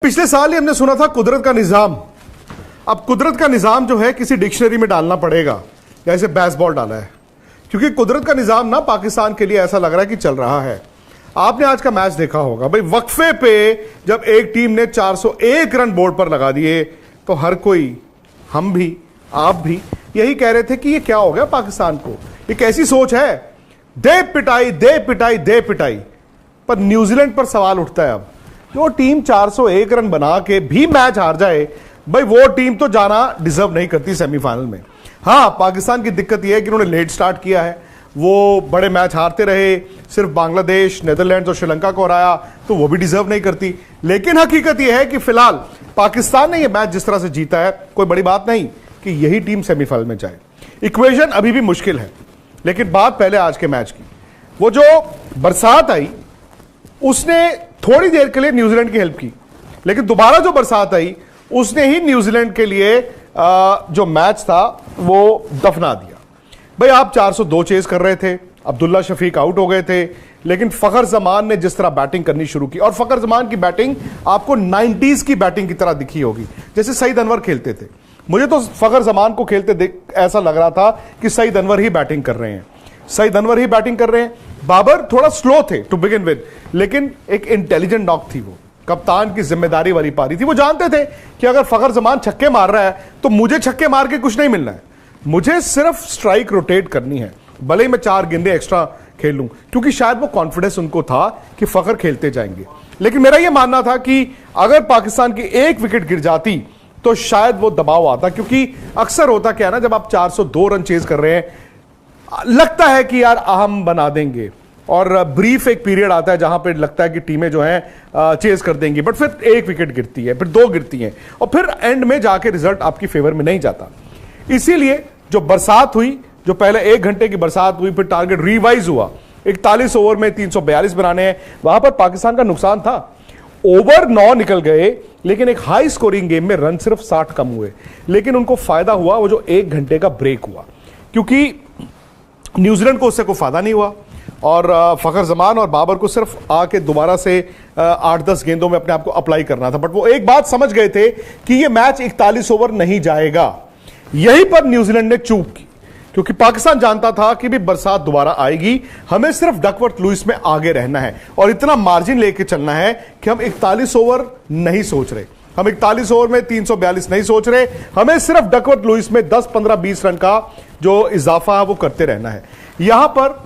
पिछले साल ही हमने सुना था कुदरत का निजाम। अब कुदरत का निजाम जो है किसी डिक्शनरी में डालना पड़ेगा, जैसे बेसबॉल डाला है, क्योंकि कुदरत का निजाम ना पाकिस्तान के लिए ऐसा लग रहा है कि चल रहा है। आपने आज का मैच देखा होगा भाई, वक्फे पे जब एक टीम ने 401 रन बोर्ड पर लगा दिए तो हर कोई, हम भी आप भी यही कह रहे थे कि ये क्या हो गया पाकिस्तान को, ये कैसी सोच है, दे पिटाई दे पिटाई दे पिटाई। पर न्यूजीलैंड पर सवाल उठता है अब, जो टीम 401 रन बना के भी मैच हार जाए, भाई वो टीम तो जाना डिजर्व नहीं करती सेमीफाइनल में। हाँ, पाकिस्तान की दिक्कत यह है कि उन्होंने लेट स्टार्ट किया है, वो बड़े मैच हारते रहे, सिर्फ बांग्लादेश, नेदरलैंड्स और श्रीलंका को हराया, तो वो भी डिजर्व नहीं करती। लेकिन हकीकत यह है कि फिलहाल पाकिस्तान ने यह मैच जिस तरह से जीता है, कोई बड़ी बात नहीं कि यही टीम सेमीफाइनल में जाए। इक्वेशन अभी भी मुश्किल है, लेकिन बात पहले आज के मैच की। वो जो बरसात आई उसने थोड़ी देर के लिए न्यूजीलैंड की हेल्प की, लेकिन दोबारा जो बरसात आई उसने ही न्यूजीलैंड के लिए जो मैच था वो दफना दिया। भाई आप 402 चेज कर रहे थे, अब्दुल्ला शफीक आउट हो गए थे, लेकिन फखर जमान ने जिस तरह बैटिंग करनी शुरू की, और फखर जमान की बैटिंग आपको 90s की बैटिंग की तरह दिखी होगी, जैसे सईद अनवर खेलते थे। मुझे तो फखर जमान को खेलते देख ऐसा लग रहा था कि सईद अनवर ही बैटिंग कर रहे हैं, सईद अनवर ही बैटिंग कर रहे हैं। बाबर थोड़ा स्लो थे टू बिगिन विद, लेकिन एक इंटेलिजेंट नॉक थी वो, कप्तान की जिम्मेदारी वाली पारी थी। वो जानते थे कि अगर फखर जमान छक्के मार रहा है तो मुझे छक्के मार के कुछ नहीं मिलना है, मुझे सिर्फ स्ट्राइक रोटेट करनी है, भले ही मैं 4 गेंदें एक्स्ट्रा खेल लूं, क्योंकि शायद वो कॉन्फिडेंस उनको था कि फखर खेलते जाएंगे। लेकिन मेरा यह मानना था कि अगर पाकिस्तान की एक विकेट गिर जाती तो शायद वो दबाव आता, क्योंकि अक्सर होता क्या है ना, जब आप 402 रन चेज कर रहे हैं लगता है कि यार हम बना देंगे, और ब्रीफ एक पीरियड आता है जहां पे लगता है कि टीमें जो हैं चेज कर देंगी, बट फिर एक विकेट गिरती है, फिर 2 गिरती हैं, और फिर एंड में जाके रिजल्ट आपकी फेवर में नहीं जाता। इसीलिए जो बरसात हुई, जो पहले 1 घंटे की बरसात हुई, फिर टारगेट रिवाइज हुआ, 41 ओवर में 342 बनाने हैं, वहां पर पाकिस्तान का नुकसान था। ओवर 9 निकल गए, लेकिन एक हाई स्कोरिंग गेम में रन सिर्फ 60 कम हुए, लेकिन उनको फायदा हुआ वो जो 1 घंटे का ब्रेक हुआ, क्योंकि न्यूजीलैंड को उससे कोई फायदा नहीं हुआ, और फखर जमान और बाबर को सिर्फ आके दोबारा से 8-10 गेंदों में अपने आप को अप्लाई करना था। बट वो एक बात समझ गए थे कि ये मैच 41 ओवर नहीं जाएगा। यहीं पर न्यूजीलैंड ने चूक की, क्योंकि पाकिस्तान जानता था कि भी बरसात दोबारा आएगी, हमें सिर्फ डकवर्थ लुइस में आगे रहना है और इतना मार्जिन लेके चलना है कि हम 41 ओवर नहीं सोच रहे, हम 41 ओवर में 342 नहीं सोच रहे, हमें सिर्फ डकवर्थ लुइस में 10, 15, 20 रन का जो इजाफा है वो करते रहना है। यहां पर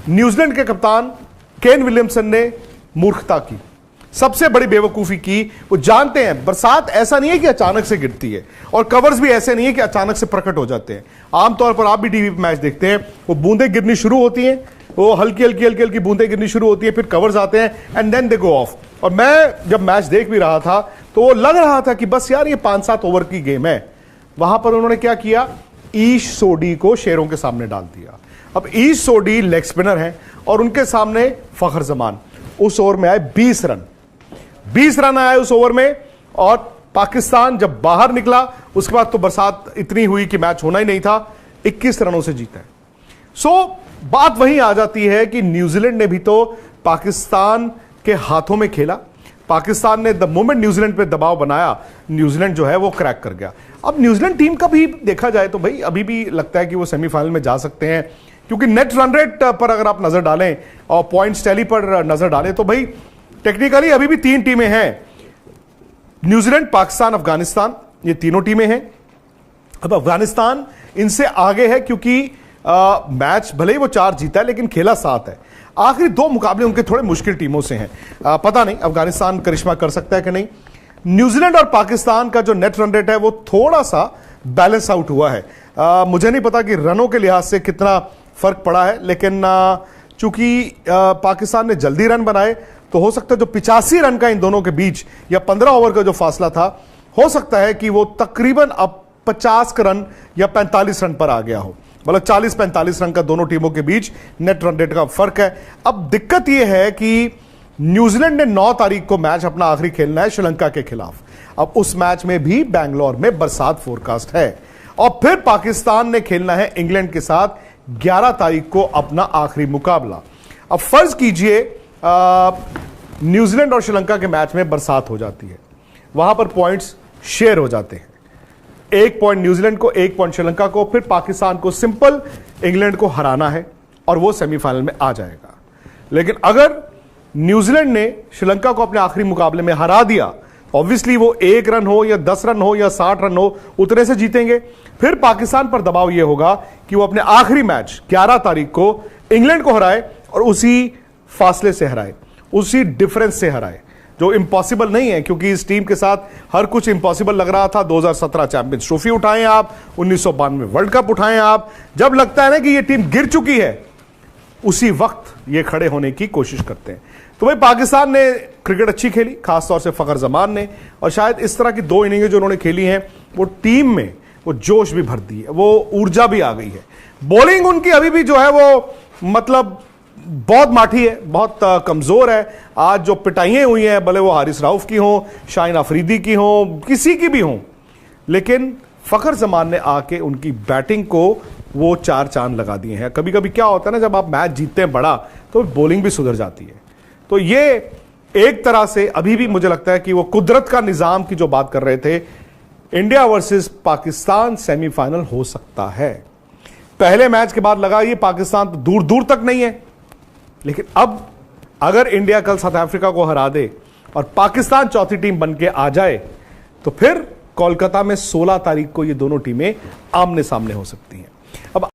न्यूजीलैंड के कप्तान केन विलियमसन ने मूर्खता की, सबसे बड़ी बेवकूफी की। वो जानते हैं बरसात ऐसा नहीं है कि अचानक से गिरती है, और कवर्स भी ऐसे नहीं है कि अचानक से प्रकट हो जाते हैं। आमतौर पर आप भी टीवी पे मैच देखते हैं, वो बूंदें गिरनी शुरू होती हैं, वो हल्की हल्की हल्की हल्की बूंदें गिरनी शुरू होती है, फिर कवर्स आते हैं and then they go off. और मैं जब मैच देख भी रहा था तो वो लग रहा था कि बस यार ये 5-7 ओवर की गेम है। वहां पर उन्होंने क्या किया, ईश सोडी को शेरों के सामने डाल दिया। अब ईश सोडी लेग स्पिनर हैं और उनके सामने फखर जमान। उस ओवर में आए 20 रन, 20 रन आए उस ओवर में, और पाकिस्तान जब बाहर निकला उसके बाद तो बरसात इतनी हुई कि मैच होना ही नहीं था, 21 रनों से जीता है। सो बात वहीं आ जाती है कि न्यूजीलैंड ने भी तो पाकिस्तान के हाथों में खेला। पाकिस्तान ने द मोमेंट न्यूजीलैंड पे दबाव बनाया, न्यूजीलैंड जो है वो क्रैक कर गया। अब न्यूजीलैंड टीम का भी देखा जाए तो भाई अभी भी लगता है कि वो सेमीफाइनल में जा सकते हैं, क्योंकि नेट रन रेट पर अगर आप नजर डालें और पॉइंट्स टैली पर नजर डालें तो भाई टेक्निकली अभी भी 3 टीमें हैं, न्यूजीलैंड, पाकिस्तान, अफगानिस्तान, ये तीनों टीमें हैं। अब अफगानिस्तान इनसे आगे है, क्योंकि मैच भले ही वो 4 जीता है लेकिन खेला 7 है। आखिरी 2 मुकाबले उनके थोड़े मुश्किल टीमों से हैं। पता नहीं अफगानिस्तान करिश्मा कर सकता है कि नहीं। न्यूजीलैंड और पाकिस्तान का जो नेट रन रेट है वो थोड़ा सा बैलेंस आउट हुआ है। मुझे नहीं पता कि रनों के लिहाज से कितना फर्क पड़ा है, लेकिन चूंकि पाकिस्तान ने जल्दी रन बनाए तो हो सकता है जो 85 रन का इन दोनों के बीच या 15 ओवर का जो फासला था, हो सकता है कि वो तकरीबन अब 50 रन या 45 रन पर आ गया हो। मतलब 40-45 रन का दोनों टीमों के बीच नेट रन रेट का फर्क है। अब दिक्कत यह है कि न्यूजीलैंड ने 9 तारीख को मैच अपना आखिरी खेलना है श्रीलंका के खिलाफ। अब उस मैच में भी बैंगलोर में बरसात फोरकास्ट है, और फिर पाकिस्तान ने खेलना है इंग्लैंड के साथ 11 तारीख को अपना आखिरी मुकाबला। अब फर्ज कीजिए न्यूजीलैंड और श्रीलंका के मैच में बरसात हो जाती है, वहां पर पॉइंट्स शेयर हो जाते हैं। 1 पॉइंट न्यूजीलैंड को, 1 पॉइंट श्रीलंका को, फिर पाकिस्तान को सिंपल इंग्लैंड को हराना है और वो सेमीफाइनल में आ जाएगा। लेकिन अगर न्यूजीलैंड ने श्रीलंका को अपने आखिरी मुकाबले में हरा दिया, ऑब्वियसली वो 1 रन हो या 10 रन हो या 60 रन हो, उतने से जीतेंगे। फिर पाकिस्तान पर दबाव यह होगा कि वो अपने आखिरी मैच 11 तारीख को इंग्लैंड को हराए और उसी फासले से हराए, उसी डिफरेंस से हराए, जो इंपॉसिबल नहीं है, क्योंकि इस टीम के साथ हर कुछ इंपॉसिबल लग रहा था। 2017 चैंपियंस ट्रॉफी उठाएं आप, 1992 वर्ल्ड कप उठाएं आप, जब लगता है ना कि ये टीम गिर चुकी है, उसी वक्त ये खड़े होने की कोशिश करते हैं। तो भाई पाकिस्तान ने क्रिकेट अच्छी खेली, खासतौर से फखर जमान ने, और शायद इस तरह की 2 इनिंगें जो उन्होंने खेली हैं वो टीम में वो जोश भी भर दी है, वो ऊर्जा भी आ गई है। बॉलिंग उनकी अभी भी जो है वो मतलब बहुत माठी है, बहुत कमजोर है। आज जो पिटाइयां हुई हैं, भले वो हारिस राउफ की हों, शाहीन अफरीदी की हों, किसी की भी हों, लेकिन फखर जमान ने आके उनकी बैटिंग को वो 4 चांद लगा दिए हैं। कभी कभी क्या होता है ना, जब आप मैच जीतते हैं बड़ा, तो बॉलिंग भी सुधर जाती है। तो ये एक तरह से अभी भी मुझे लगता है कि वो कुदरत का निजाम की जो बात कर रहे थे, इंडिया वर्सेस पाकिस्तान सेमीफाइनल हो सकता है। पहले मैच के बाद लगा ये पाकिस्तान तो दूर दूर तक नहीं है, लेकिन अब अगर इंडिया कल साउथ अफ्रीका को हरा दे और पाकिस्तान चौथी टीम बन के आ जाए, तो फिर कोलकाता में 16 तारीख को ये दोनों टीमें आमने सामने हो सकती हैं। अब